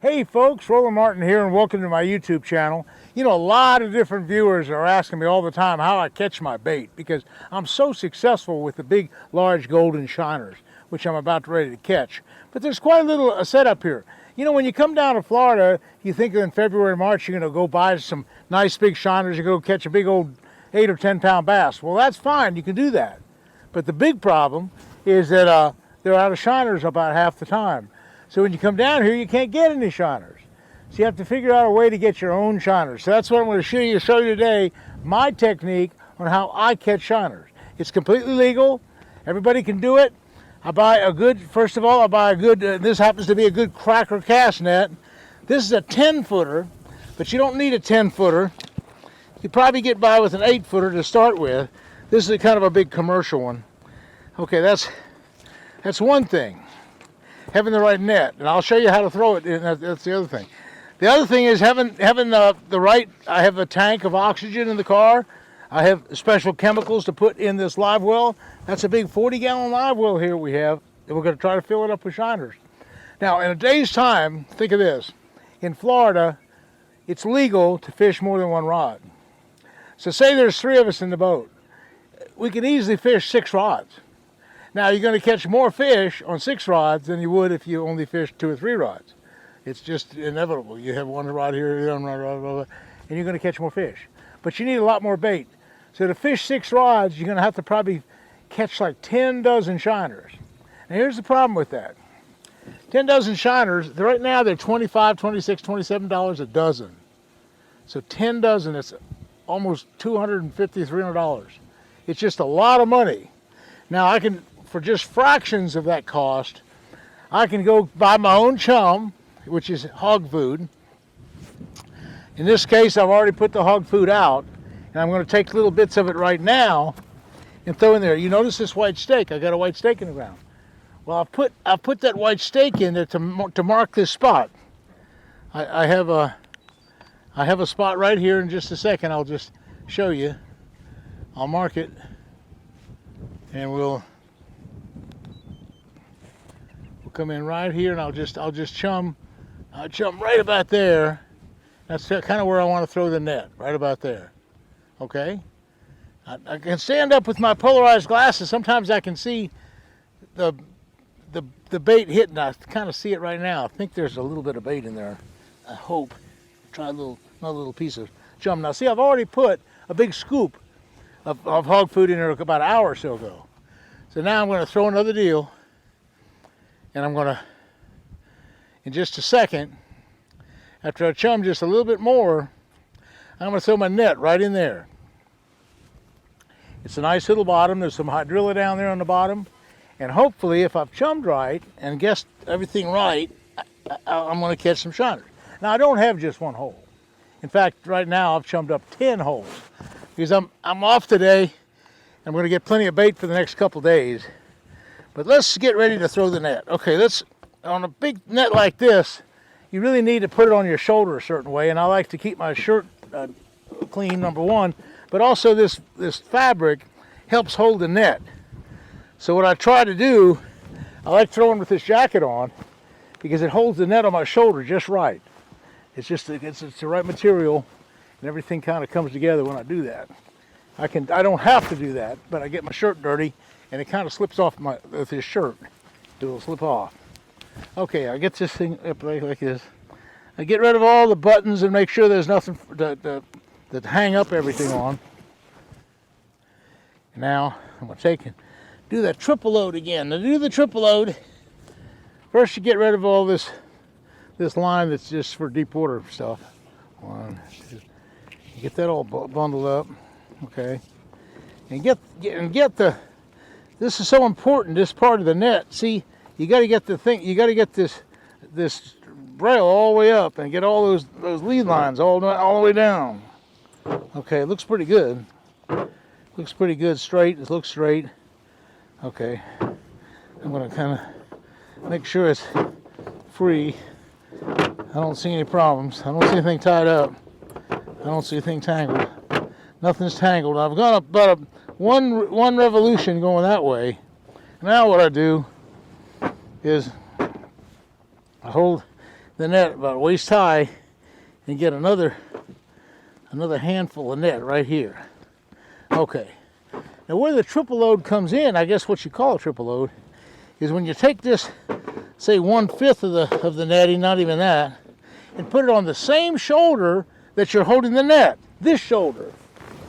Hey folks, Roland Martin here and welcome to my YouTube channel. You know, a lot of different viewers are asking me all the time how I catch my bait because I'm so successful with the big, large golden shiners, which I'm about ready to catch. But there's quite a little setup here. You know, when you come down to Florida, you think in February, March, you're going to go buy some nice big shiners, you're going to catch a big old 8 or 10 pound bass. Well, that's fine, you can do that. But the big problem is that they're out of shiners about half the time. So when you come down here, you can't get any shiners. So you have to figure out a way to get your own shiners. So that's what I'm going to show you today, my technique on how I catch shiners. It's completely legal. Everybody can do it. I buy a good, first of all, I buy a good, this happens to be a good cracker cast net. This is a 10-footer, but you don't need a 10-footer. You probably get by with an 8-footer to start with. This is a kind of a big commercial one. Okay, that's one thing. Having the right net, and I'll show you how to throw it. And that's the other thing. The other thing is having the right. I have a tank of oxygen in the car. I have special chemicals to put in this live well. That's a big 40-gallon live well here we have, and we're going to try to fill it up with shiners. Now, in a day's time, think of this. In Florida, it's legal to fish more than one rod. So say there's 3 of us in the boat. We can easily fish 6 rods. Now, you're going to catch more fish on 6 rods than you would if you only fished 2 or 3 rods. It's just inevitable. You have one rod here, one rod, blah, blah, blah, and you're going to catch more fish. But you need a lot more bait. So to fish 6 rods, you're going to have to probably catch like 10 dozen shiners. Now, here's the problem with that. 10 dozen shiners, right now they're $25, $26, $27 a dozen. So 10 dozen, it's almost $250, $300. It's just a lot of money. Now, I can, for just fractions of that cost, I can go buy my own chum, which is hog food. In this case, I've already put the hog food out, and I'm going to take little bits of it right now and throw in there. You notice this white stake? I got a white stake in the ground. Well, I've put that white stake in there to mark this spot. I have a spot right here. In just a second, I'll just show you. I'll mark it, and we'll come in right here, and I'll just chum right about there. That's kind of where I want to throw the net, right about there. Okay? I can stand up with my polarized glasses. Sometimes I can see the bait hitting. I kind of see it right now. I think there's a little bit of bait in there. I hope. Try another little piece of chum. Now see, I've already put a big scoop of hog food in there about an hour or so ago. So now I'm going to throw another deal, and I'm going to, in just a second, after I chum just a little bit more, I'm going to throw my net right in there. It's a nice little bottom. There's some hydrilla down there on the bottom, and hopefully if I've chummed right and guessed everything right, I'm going to catch some shiners. Now I don't have just one hole. In fact, right now I've chummed up 10 holes because I'm off today. I'm going to get plenty of bait for the next couple days. But let's get ready to throw the net. Okay, on a big net like this, you really need to put it on your shoulder a certain way, and I like to keep my shirt clean, number one, but also this fabric helps hold the net. So what I try to do, I like throwing with this jacket on because it holds the net on my shoulder just right. It's the right material, and everything kind of comes together when I do that. I don't have to do that, but I get my shirt dirty, and it kind of slips off with this shirt. It'll slip off. Okay, I get this thing up like this. I get rid of all the buttons and make sure there's nothing to hang up everything on. Now I'm going to take and do that triple load again. To do the triple load, first you get rid of all this line that's just for deep water stuff. One, two. You get that all bundled up. Okay, and get the. This is so important. This part of the net. See, you got to get the thing. You got to get this rail all the way up and get all those lead lines all the way down. Okay, it looks pretty good. Looks pretty good. Straight. It looks straight. Okay, I'm gonna kind of make sure it's free. I don't see any problems. I don't see anything tied up. I don't see anything tangled. Nothing's tangled. I've got about one revolution going that way. Now what I do is I hold the net about waist high and get another handful of net right here. Okay. Now where the triple load comes in, I guess what you call a triple load, is when you take this, say 1/5 of the netting, not even that, and put it on the same shoulder that you're holding the net. This shoulder.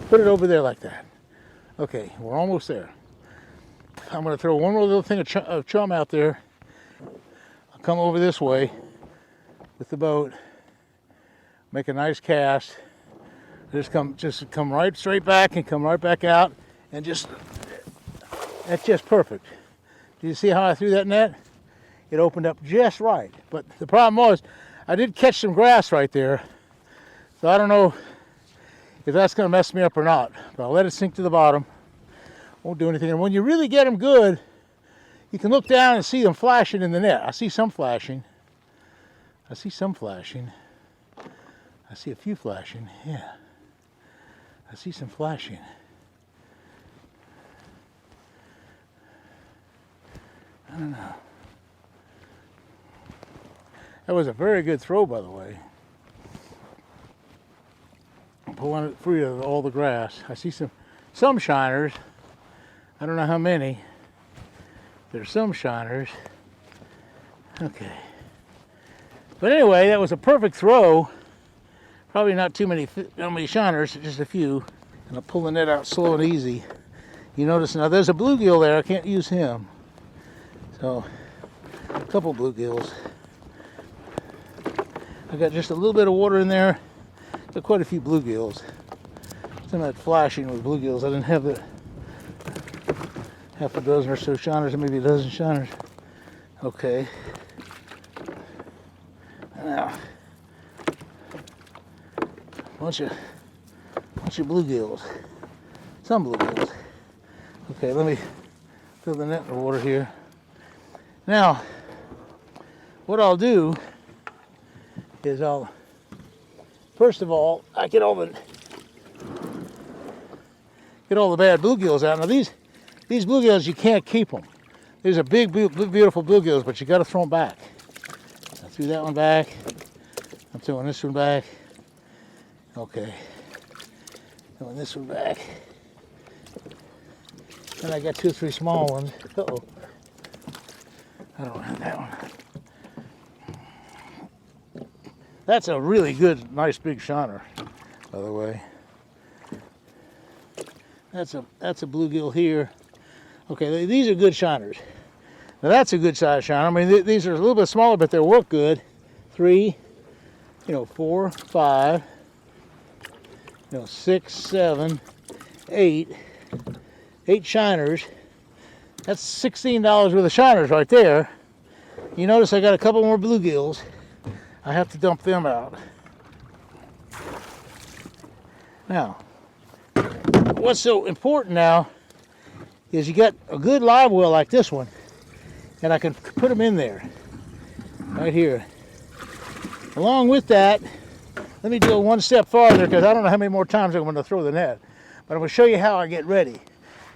Put it over there like that. Okay, we're almost there. I'm going to throw one more little thing of chum out there. I'll come over this way with the boat, make a nice cast. Just come right straight back and come right back out, and that's just perfect. Do you see how I threw that net? It opened up just right. But the problem was, I did catch some grass right there, so I don't know if that's going to mess me up or not. But I'll let it sink to the bottom. Won't do anything. And when you really get them good, you can look down and see them flashing in the net. I see some flashing. I see some flashing. I see a few flashing. Yeah. I see some flashing. I don't know. That was a very good throw, by the way. I'm pulling it free of all the grass. I see some shiners. I don't know how many. There's some shiners. Okay. But anyway, that was a perfect throw. Probably not too many shiners, just a few. And I'll pull the net out slow and easy. You notice now there's a bluegill there. I can't use him. So, a couple bluegills. I got just a little bit of water in there. Got quite a few bluegills. Some of that flashing with bluegills. I didn't have half a dozen or so shiners, or maybe a dozen shiners. Okay. Now, bunch of bluegills. Some bluegills. Okay, let me fill the net in the water here. Now, what I'll do is first of all, I get all the bad bluegills out. Now these bluegills, you can't keep them. These are big, beautiful bluegills, but you got to throw them back. I threw that one back. I'm throwing this one back. Okay. Throwing this one back. And I got 2 or 3 small ones. Uh-oh. I don't have that one. That's a really good, nice big shiner, by the way. That's a bluegill here. Okay, these are good shiners. Now that's a good size shiner. I mean, these are a little bit smaller, but they work good. 3, 4, 5, 6, 7, 8. 8 shiners. That's $16 worth of shiners right there. You notice I got a couple more bluegills. I have to dump them out. Now, what's so important now is you got a good live well like this one, and I can put them in there, right here. Along with that, let me go one step farther because I don't know how many more times I'm going to throw the net, but I'm going to show you how I get ready.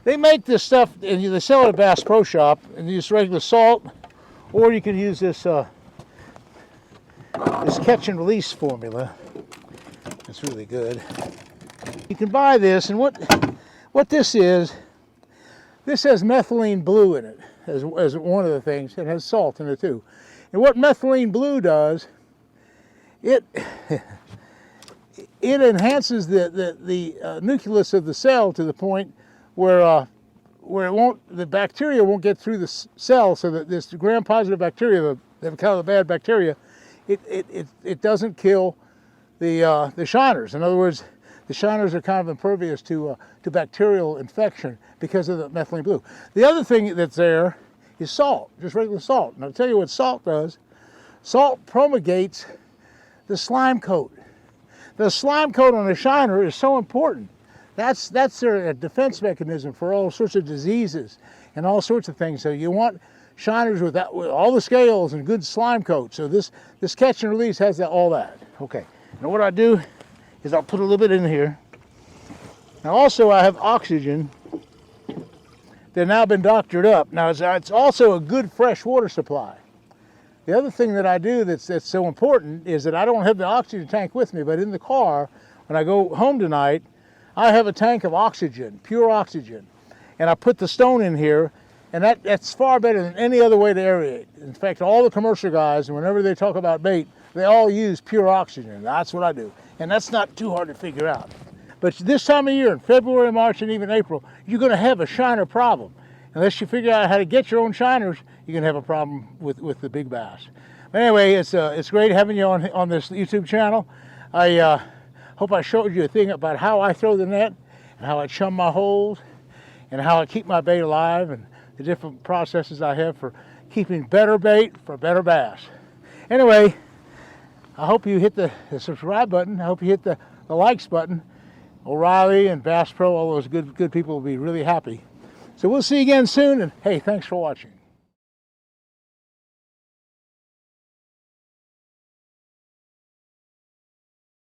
They make this stuff, and they sell it at Bass Pro Shop, and use regular salt, or you can use this this catch and release formula. It's really good. You can buy this, and what this is, this has methylene blue in it as one of the things. It has salt in it too. And what methylene blue does, it enhances the nucleus of the cell to the point where the bacteria won't get through the cell, so that this gram-positive bacteria, the kind of the bad bacteria, it doesn't kill the shiners. In other words, the shiners are kind of impervious to bacterial infection because of the methylene blue. The other thing that's there is salt, just regular salt. And I'll tell you what salt does. Salt promulgates the slime coat. The slime coat on a shiner is so important. That's their defense mechanism for all sorts of diseases and all sorts of things. So you want shiners with all the scales and good slime coat. So this catch and release has all that. Okay. Now what I do is I'll put a little bit in here. Now also I have oxygen. They've now been doctored up. Now it's also a good fresh water supply. The other thing that I do that's so important is that I don't have the oxygen tank with me, but in the car, when I go home tonight, I have a tank of oxygen, pure oxygen. And I put the stone in here, and that's far better than any other way to aerate. In fact, all the commercial guys, whenever they talk about bait, they all use pure oxygen. That's what I do. And that's not too hard to figure out. But this time of year, in February, March, and even April, you're going to have a shiner problem. Unless you figure out how to get your own shiners, you're going to have a problem with the big bass. But anyway, it's great having you on this YouTube channel. I hope I showed you a thing about how I throw the net, and how I chum my holes, and how I keep my bait alive, and the different processes I have for keeping better bait for better bass. Anyway, I hope you hit the subscribe button. I hope you hit the likes button. O'Reilly and Bass Pro, all those good people will be really happy. So we'll see you again soon, and hey, thanks for watching.